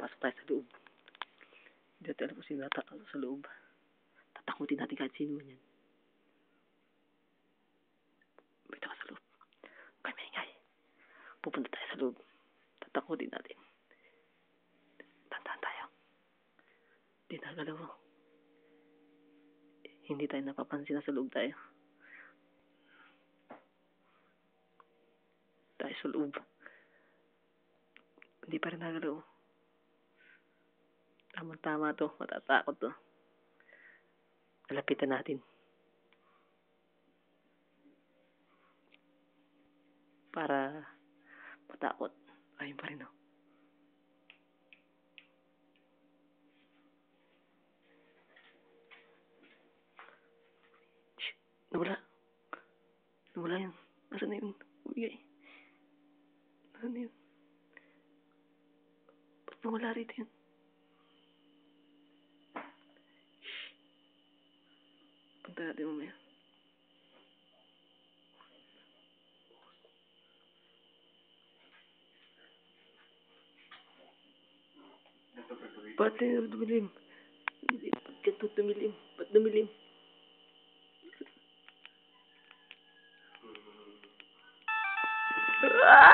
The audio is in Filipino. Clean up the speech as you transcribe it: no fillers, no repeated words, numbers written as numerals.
Pasok tayo sa loob. Hindi natin alam kung sino sa loob. Tatakutin natin kahit sino man yan. Bito ka sa loob. Kaya maingay. Pupunta tayo sa loob. Tatakutin natin. Tandaan tayo. Hindi nagalaw. Hindi tayo napapansin na sa loob tayo. Tayo sa loob. Hindi pa rin nagalaw. Tama to. Matatakot to. Malapitan natin. Para matakot. Ayun pa rin, oh. Shh! Nawala yun. Nasaan na yun? Umigay. Nasaan na yun? Ba't nawala rito yun? Shh! Punta natin mamaya. Ba't dumilim? Ba't ganito dumilim? Ba't dumilim? Ah!